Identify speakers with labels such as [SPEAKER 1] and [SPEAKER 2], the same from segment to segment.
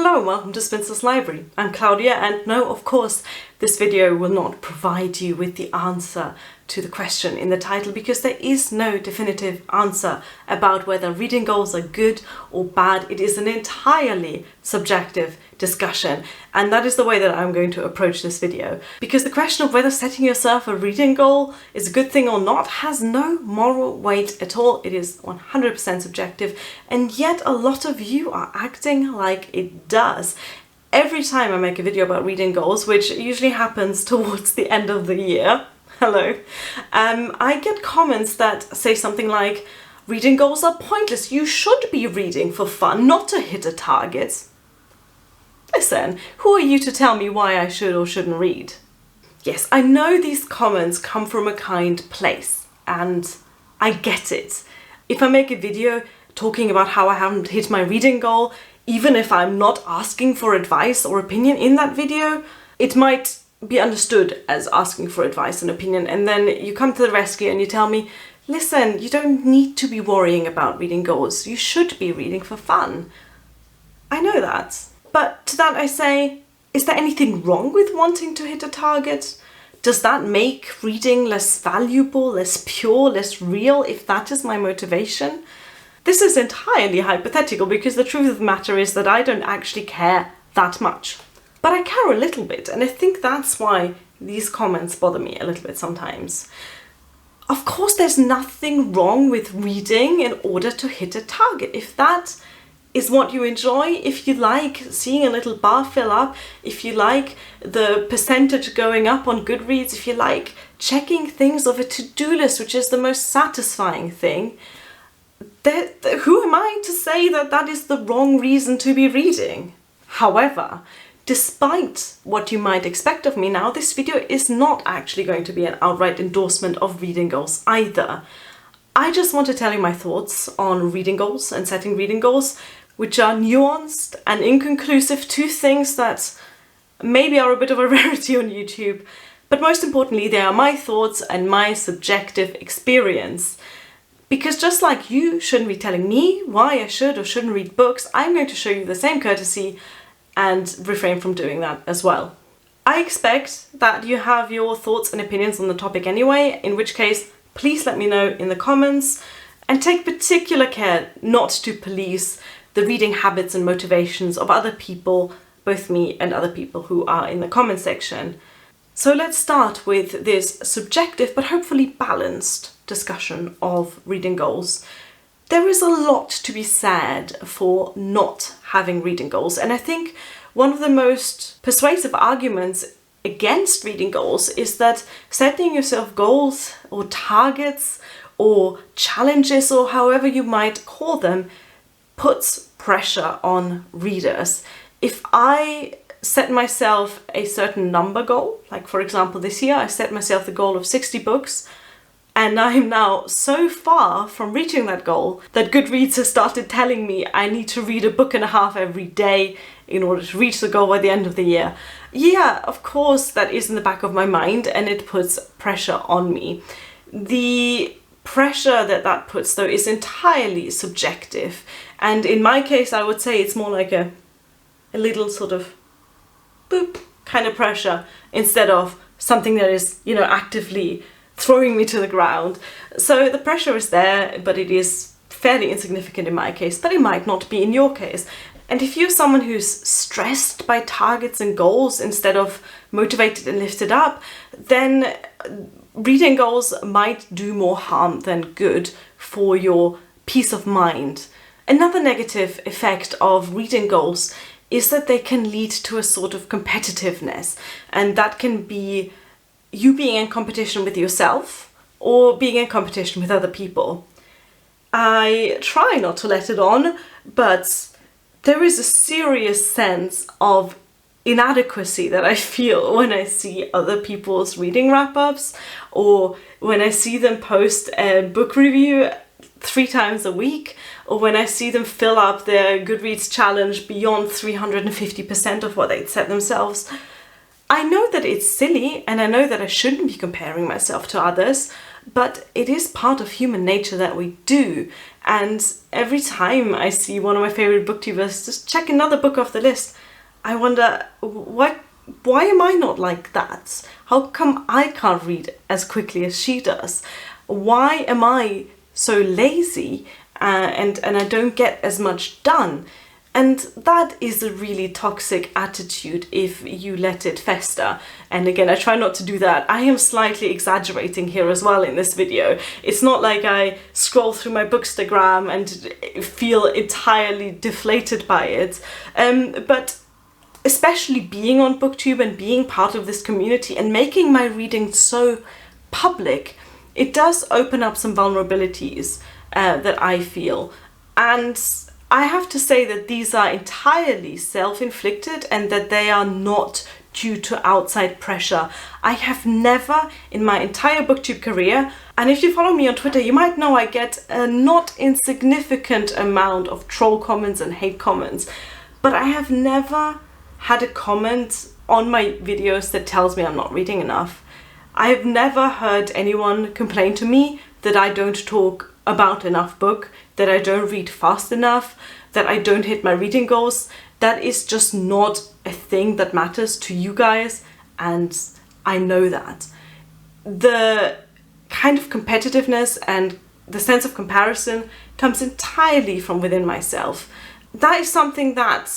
[SPEAKER 1] Hello and welcome to Spinster's Library. I'm Claudia, and no, of course, this video will not provide you with the answer to the question in the title, because there is no definitive answer about whether reading goals are good or bad. It is an entirely subjective discussion, and that is the way that I'm going to approach this video, because the question of whether setting yourself a reading goal is a good thing or not has no moral weight at all. It is 100% subjective, and yet a lot of you are acting like it does. Every time I make a video about reading goals, which usually happens towards the end of the year, I get comments that say something like, reading goals are pointless, you should be reading for fun, not to hit a target. Listen, who are you to tell me why I should or shouldn't read? Yes, I know these comments come from a kind place, and I get it. If I make a video talking about how I haven't hit my reading goal, even if I'm not asking for advice or opinion in that video, it might be understood as asking for advice and opinion, and then you come to the rescue and you tell me, listen, you don't need to be worrying about reading goals, you should be reading for fun. I know that. But to that I say, is there anything wrong with wanting to hit a target? Does that make reading less valuable, less pure, less real, if that is my motivation? This is entirely hypothetical, because the truth of the matter is that I don't actually care that much. But I care a little bit, and I think that's why these comments bother me a little bit sometimes. Of course, there's nothing wrong with reading in order to hit a target. If that is what you enjoy, if you like seeing a little bar fill up, if you like the percentage going up on Goodreads, if you like checking things off a to-do list, which is the most satisfying thing, who am I to say that that is the wrong reason to be reading? However, despite what you might expect of me now, this video is not actually going to be an outright endorsement of reading goals either. I just want to tell you my thoughts on reading goals and setting reading goals, which are nuanced and inconclusive, two things that maybe are a bit of a rarity on YouTube, but most importantly, they are my thoughts and my subjective experience. Because just like you shouldn't be telling me why I should or shouldn't read books, I'm going to show you the same courtesy and refrain from doing that as well. I expect that you have your thoughts and opinions on the topic anyway, in which case please let me know in the comments, and take particular care not to police the reading habits and motivations of other people, both me and other people who are in the comment section. So let's start with this subjective but hopefully balanced discussion of reading goals. There is a lot to be said for not having reading goals, and I think one of the most persuasive arguments against reading goals is that setting yourself goals or targets or challenges, or however you might call them, puts pressure on readers. If I set myself a certain number goal, like for example this year I set myself the goal of 60 books, and I'm now so far from reaching that goal that Goodreads has started telling me I need to read a book and a half every day in order to reach the goal by the end of the year. Yeah, of course that is in the back of my mind, and it puts pressure on me. The pressure that puts, though, is entirely subjective, and in my case I would say it's more like a little sort of boop kind of pressure, instead of something that is, actively throwing me to the ground. So the pressure is there, but it is fairly insignificant in my case, but it might not be in your case. And if you're someone who's stressed by targets and goals instead of motivated and lifted up, then reading goals might do more harm than good for your peace of mind. Another negative effect of reading goals is that they can lead to a sort of competitiveness, and that can be you being in competition with yourself or being in competition with other people. I try not to let it on, but there is a serious sense of inadequacy that I feel when I see other people's reading wrap-ups, or when I see them post a book review 3 times a week, or when I see them fill up their Goodreads challenge beyond 350% of what they'd set themselves. I know that it's silly, and I know that I shouldn't be comparing myself to others, but it is part of human nature that we do. And every time I see one of my favorite booktubers just check another book off the list, I wonder, why am I not like that? How come I can't read as quickly as she does? Why am I so lazy and I don't get as much done? And that is a really toxic attitude if you let it fester. And again, I try not to do that. I am slightly exaggerating here as well in this video. It's not like I scroll through my Bookstagram and feel entirely deflated by it. But especially being on BookTube and being part of this community and making my reading so public, it does open up some vulnerabilities that I feel. And I have to say that these are entirely self-inflicted and that they are not due to outside pressure. I have never in my entire BookTube career, and if you follow me on Twitter, you might know I get a not insignificant amount of troll comments and hate comments, but I have never had a comment on my videos that tells me I'm not reading enough. I have never heard anyone complain to me that I don't talk about enough book, that I don't read fast enough, that I don't hit my reading goals. That is just not a thing that matters to you guys, and I know that. The kind of competitiveness and the sense of comparison comes entirely from within myself. That is something that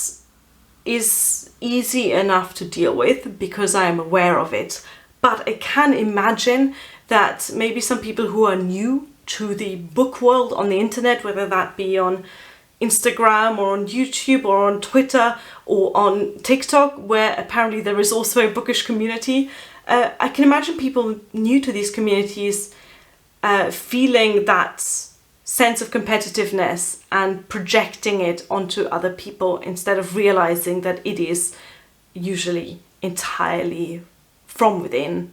[SPEAKER 1] is easy enough to deal with because I am aware of it, but I can imagine that maybe some people who are new to the book world on the internet, whether that be on Instagram or on YouTube or on Twitter or on TikTok, where apparently there is also a bookish community, I can imagine people new to these communities feeling that sense of competitiveness and projecting it onto other people instead of realizing that it is usually entirely from within.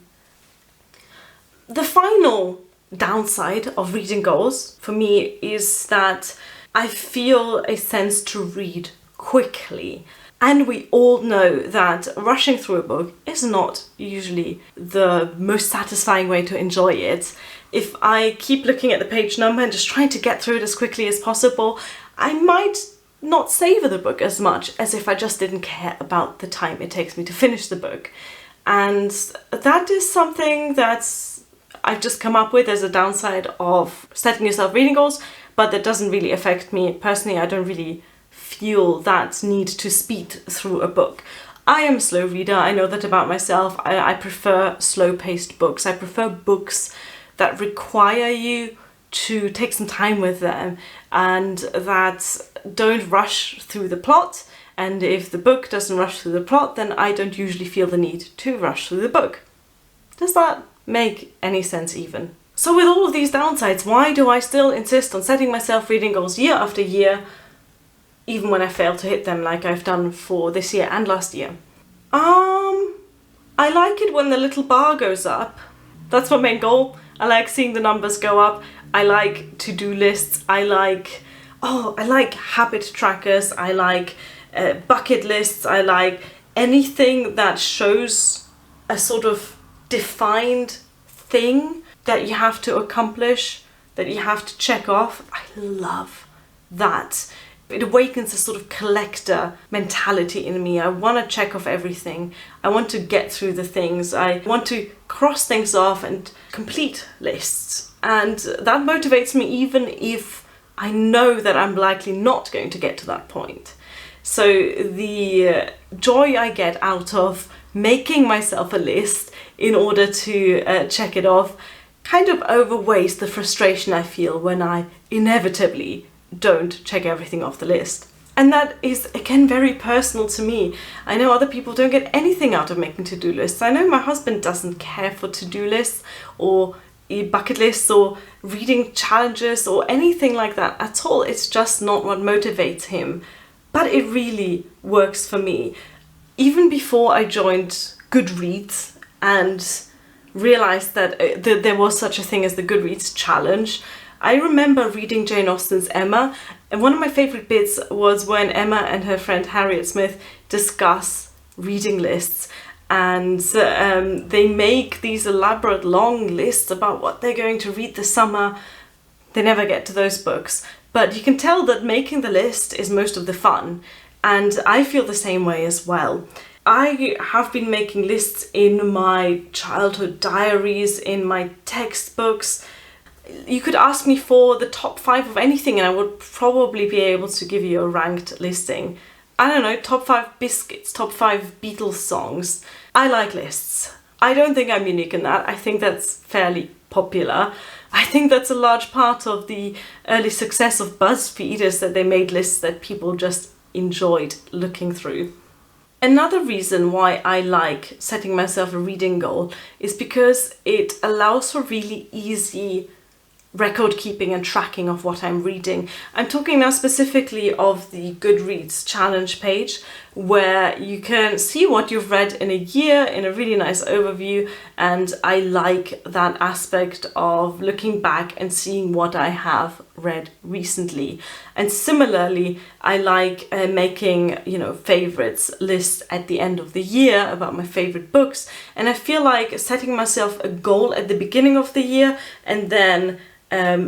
[SPEAKER 1] The final downside of reading goals for me is that I feel a sense to read quickly. And we all know that rushing through a book is not usually the most satisfying way to enjoy it. If I keep looking at the page number and just trying to get through it as quickly as possible, I might not savor the book as much as if I just didn't care about the time it takes me to finish the book. And that is something that's I've just come up with as a downside of setting yourself reading goals, but that doesn't really affect me personally. I don't really feel that need to speed through a book. I am a slow reader, I know that about myself. I prefer slow-paced books. I prefer books that require you to take some time with them and that don't rush through the plot. And if the book doesn't rush through the plot, then I don't usually feel the need to rush through the book. Does that make any sense even? So with all of these downsides, why do I still insist on setting myself reading goals year after year, even when I fail to hit them like I've done for this year and last year? I like it when the little bar goes up. That's my main goal. I like seeing the numbers go up. I like to-do lists. I like habit trackers. I like bucket lists. I like anything that shows a sort of defined thing that you have to accomplish, that you have to check off. I love that. It awakens a sort of collector mentality in me. I want to check off everything. I want to get through the things. I want to cross things off and complete lists. And that motivates me even if I know that I'm likely not going to get to that point. So the joy I get out of making myself a list in order to check it off kind of overweighs the frustration I feel when I inevitably don't check everything off the list. And that is, again, very personal to me. I know other people don't get anything out of making to-do lists. I know my husband doesn't care for to-do lists or bucket lists or reading challenges or anything like that at all. It's just not what motivates him. But it really works for me. Even before I joined Goodreads and realized that there was such a thing as the Goodreads challenge, I remember reading Jane Austen's Emma, and one of my favorite bits was when Emma and her friend Harriet Smith discuss reading lists. and they make these elaborate long lists about what they're going to read this summer. They never get to those books, but you can tell that making the list is most of the fun, and I feel the same way as well. I have been making lists in my childhood diaries, in my textbooks. You could ask me for the top 5 of anything and I would probably be able to give you a ranked listing. I don't know, top 5 biscuits, top 5 Beatles songs. I like lists. I don't think I'm unique in that. I think that's fairly popular. I think that's a large part of the early success of BuzzFeed, is that they made lists that people just enjoyed looking through. Another reason why I like setting myself a reading goal is because it allows for really easy record keeping and tracking of what I'm reading. I'm talking now specifically of the Goodreads challenge page, where you can see what you've read in a year in a really nice overview, and I like that aspect of looking back and seeing what I have read recently. And similarly, I like making, favorites lists at the end of the year about my favorite books, and I feel like setting myself a goal at the beginning of the year and then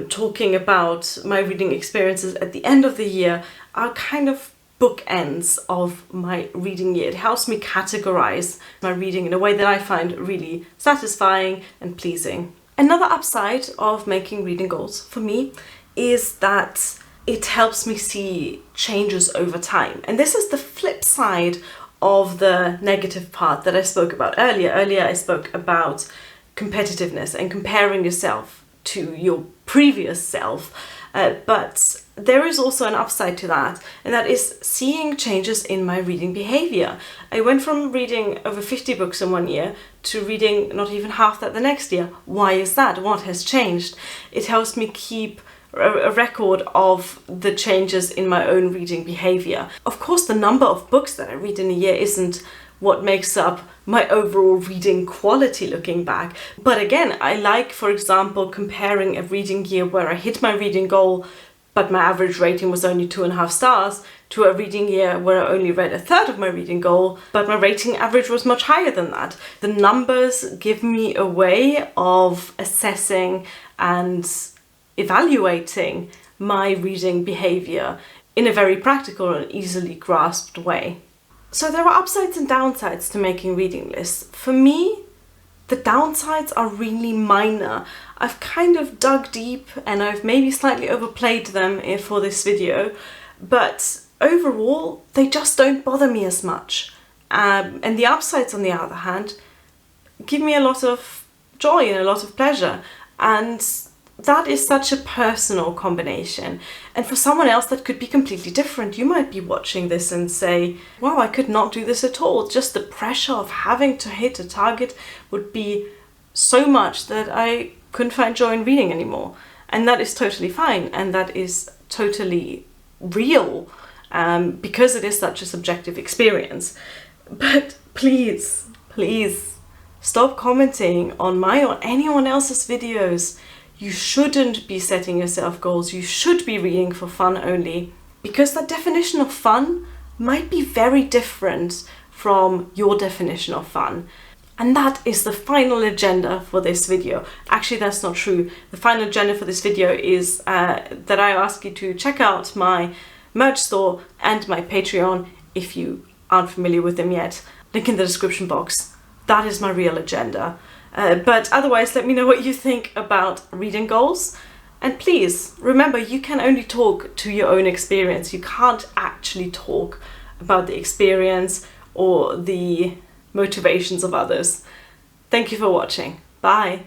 [SPEAKER 1] talking about my reading experiences at the end of the year are kind of bookends of my reading year. It helps me categorize my reading in a way that I find really satisfying and pleasing. Another upside of making reading goals for me is that it helps me see changes over time. And this is the flip side of the negative part that I spoke about earlier. Earlier I spoke about competitiveness and comparing yourself to your previous self, but there is also an upside to that, and that is seeing changes in my reading behavior. I went from reading over 50 books in one year to reading not even half that the next year. Why is that? What has changed? It helps me keep a record of the changes in my own reading behavior. Of course, the number of books that I read in a year isn't what makes up my overall reading quality looking back. But again, I like, for example, comparing a reading year where I hit my reading goal, but my average rating was only 2.5 stars, to a reading year where I only read a third of my reading goal, but my rating average was much higher than that. The numbers give me a way of assessing and evaluating my reading behavior in a very practical and easily grasped way. So there are upsides and downsides to making reading lists. For me, the downsides are really minor. I've kind of dug deep and I've maybe slightly overplayed them for this video, but overall, they just don't bother me as much. And the upsides, on the other hand, give me a lot of joy and a lot of pleasure. And that is such a personal combination. And for someone else, that could be completely different. You might be watching this and say, wow, I could not do this at all. Just the pressure of having to hit a target would be so much that I couldn't find joy in reading anymore. And that is totally fine. And that is totally real, because it is such a subjective experience. But please, please stop commenting on my or anyone else's videos. You shouldn't be setting yourself goals. You should be reading for fun only, because that definition of fun might be very different from your definition of fun. And that is the final agenda for this video. Actually, that's not true. The final agenda for this video is that I ask you to check out my merch store and my Patreon if you aren't familiar with them yet. Link in the description box. That is my real agenda. But otherwise, let me know what you think about reading goals. And please, remember, you can only talk to your own experience. You can't actually talk about the experience or the motivations of others. Thank you for watching. Bye.